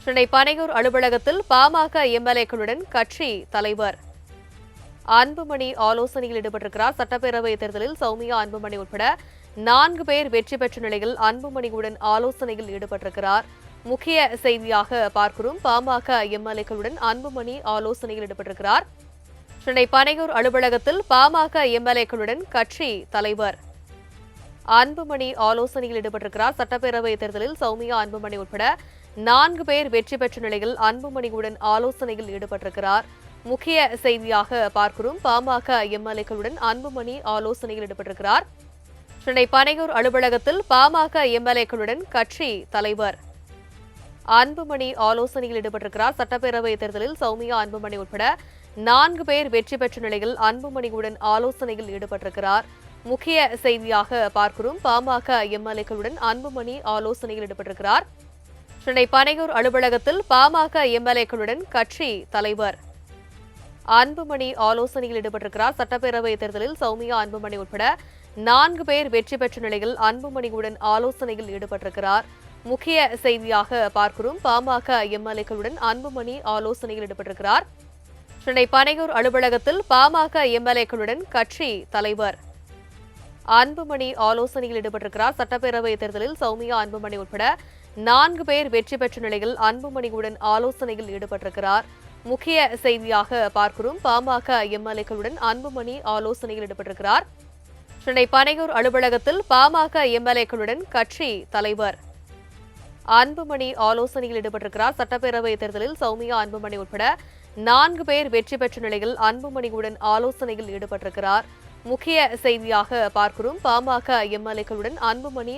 சென்னை பனையூர் அலுவலகத்தில் பாமக எம்எல்ஏக்களுடன் கட்சி தலைவர் அன்புமணி ஆலோசனையில் ஈடுபட்டிருக்கிறார். சட்டப்பேரவைத் தேர்தலில் சௌமியா, அன்புமணி உட்பட 4 பேர் வெற்றி பெற்ற நிலையில் அன்புமணியுடன் ஆலோசனையில் ஈடுபட்டிருக்கிறார். முக்கிய செய்தியாக பார்க்கிறோம். பாமக எம்எல்ஏக்களுடன் அன்புமணி ஆலோசனையில் ஈடுபட்டிருக்கிறார். சென்னை பனையூர் அலுவலகத்தில் பாமக எம்எல்ஏக்களுடன் கட்சி தலைவர் அன்புமணி ஆலோசனையில் ஈடுபட்டிருக்கிறார். சட்டப்பேரவைத் தேர்தலில் சௌமியா, அன்புமணி உட்பட 4 பேர் வெற்றி பெற்ற நிலையில் அன்புமணியுடன் ஆலோசனையில் ஈடுபட்டிருக்கிறார். முக்கிய செய்தியாக பார்க்கிறோம். பாமக எம்எல்ஏக்களுடன் அன்புமணி ஆலோசனையில் ஈடுபட்டிருக்கிறார். சென்னை பனையூர் அலுவலகத்தில் பாமக எம்எல்ஏக்களுடன் கட்சி தலைவர் அன்புமணி ஆலோசனையில் ஈடுபட்டிருக்கிறார். சட்டப்பேரவைத் தேர்தலில் சௌமியா, அன்புமணி உட்பட 4 பேர் வெற்றி பெற்ற நிலையில் அன்புமணியுடன் ஆலோசனையில் ஈடுபட்டிருக்கிறார். முக்கிய செய்தியாக பார்க்கிறோம். பாமக எம்எல்ஏக்களுடன் அன்புமணி ஆலோசனையில் ஈடுபட்டிருக்கிறார். சென்னை பனையூர் அலுவலகத்தில் பாமக எம்எல்ஏக்களுடன் கட்சி தலைவர் அன்புமணி ஆலோசனையில் ஈடுபட்டிருக்கிறார். சட்டப்பேரவைத் தேர்தலில் சௌமியா, அன்புமணி உட்பட 4 பேர் வெற்றி பெற்ற நிலையில் அன்புமணியுடன் ஆலோசனையில் ஈடுபட்டிருக்கிறார். முக்கிய செய்தியாக பார்க்கிறோம். பாமக எம்எல்ஏக்களுடன் அன்புமணி ஆலோசனையில் ஈடுபட்டிருக்கிறார். சென்னை பனையூர் அலுவலகத்தில் பாமக எம்எல்ஏக்களுடன் கட்சி தலைவர் அன்புமணி ஆலோசனையில் ஈடுபட்டிருக்கிறார். சட்டப்பேரவைத் தேர்தலில் சௌமியா, அன்புமணி உட்பட 4 பேர் வெற்றி பெற்ற நிலையில் அன்புமணியுடன் ஆலோசனையில் ஈடுபட்டிருக்கிறார். முக்கிய செய்தியாக பார்க்கிறோம். பாமக எம்எல்ஏக்களுடன் அன்புமணி ஆலோசனையில் ஈடுபட்டிருக்கிறார். சென்னை பனையூர் அலுவலகத்தில் பாமக எம்எல்ஏக்களுடன் கட்சி தலைவர் அன்புமணி ஆலோசனையில் ஈடுபட்டிருக்கிறார். சட்டப்பேரவைத் தேர்தலில் சௌமியா, அன்புமணி உட்பட 4 பேர் வெற்றி பெற்ற நிலையில் அன்புமணியுடன் ஆலோசனையில் ஈடுபட்டிருக்கிறார். முக்கிய செய்தியாக பார்க்கிறோம். பாமக எம்எல்ஏக்களுடன் அன்புமணி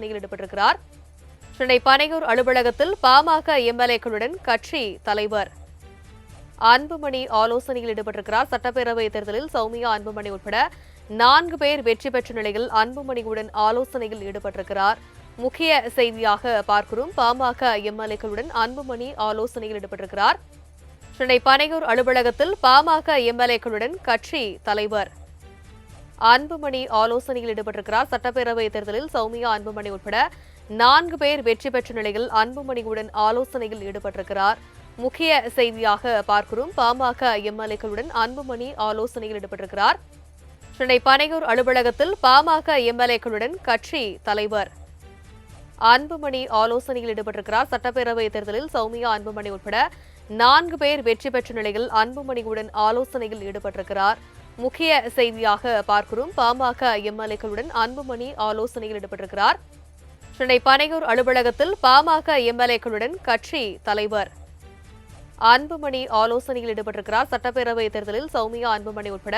ஆலோசனையில் ஈடுபட்டிருக்கிறார். சென்னை பனையூர் அலுவலகத்தில் பாமக எம்எல்ஏக்களுடன் கட்சி தலைவர் அன்புமணி ஆலோசனையில் ஈடுபட்டிருக்கிறார். சட்டப்பேரவைத் தேர்தலில் சௌமியா, அன்புமணி உட்பட 4 பேர் வெற்றி பெற்ற நிலையில் அன்புமணியுடன் ஆலோசனையில் ஈடுபட்டிருக்கிறார். முக்கிய செய்தியாக பார்க்கிறோம். பாமக எம்எல்ஏக்களுடன் அன்புமணி ஆலோசனையில் ஈடுபட்டிருக்கிறார். சென்னை பனையூர் அலுவலகத்தில் பாமக எம்எல்ஏக்களுடன் கட்சி தலைவர் அன்புமணி ஆலோசனையில் ஈடுபட்டிருக்கிறார். சட்டப்பேரவைத் தேர்தலில் சௌமியா, அன்புமணி உட்பட 4 பேர் வெற்றி பெற்ற நிலையில் அன்புமணியுடன் ஆலோசனையில் ஈடுபட்டிருக்கிறார். முக்கிய செய்தியாக பார்க்கிறோம். பாமக எம்எல்ஏக்களுடன் கட்சி தலைவர் அன்புமணி ஆலோசனையில் ஈடுபட்டிருக்கிறார். சென்னை பனையூர் அலுவலகத்தில் பாமக எம்எல்ஏக்களுடன் கட்சி தலைவர் அன்புமணி ஆலோசனையில் ஈடுபட்டிருக்கிறார். முக்கிய செய்தியாக பார்க்கிறோம். பாமக எம்எல்ஏக்களுடன் கட்சி தலைவர் அன்புமணி ஆலோசனையில் ஈடுபட்டிருக்கிறார். சென்னை பனையூர் அலுவலகத்தில் பாமக எம்எல்ஏக்களுடன் கட்சி தலைவர் அன்புமணி ஆலோசனையில் ஈடுபட்டிருக்கிறார். சட்டப்பேரவைத் தேர்தலில் சௌமியா, அன்புமணி உட்பட 4 பேர் வெற்றி பெற்ற நிலையில் அன்புமணியுடன் ஆலோசனையில் ஈடுபட்டிருக்கிறார். முக்கிய செய்தியாக பார்க்கிறோம். பாமக எம்எல்ஏக்களுடன் கட்சி தலைவர் அன்புமணி ஆலோசனையில் ஈடுபட்டிருக்கிறார். சென்னை பனையூர் அலுவலகத்தில் பாமக எம்எல்ஏக்களுடன் கட்சி தலைவர் அன்புமணி ஆலோசனையில் ஈடுபட்டிருக்கிறார். முக்கிய செய்தியாக பார்க்கிறோம். பாமக எம்எல்ஏக்களுடன் கட்சி தலைவர் அன்புமணி ஆலோசனையில் ஈடுபட்டிருக்கிறார். சென்னை பனையூர் அலுவலகத்தில் பாமக எம்எல்ஏக்களுடன் கட்சி தலைவர் அன்புமணி ஆலோசனையில் ஈடுபட்டிருக்கிறார். சட்டப்பேரவைத் தேர்தலில் சௌமியா, அன்புமணி உட்பட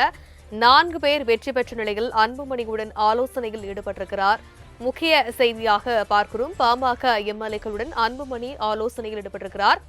4 பேர் வெற்றி பெற்ற நிலையில் அன்புமணியுடன் ஆலோசனையில் ஈடுபட்டிருக்கிறார். முக்கிய செய்தியாக பார்க்கிறோம். பாமக எம்எல்ஏக்களுடன் அன்புமணி ஆலோசனையில் ஈடுபட்டிருக்கிறார்.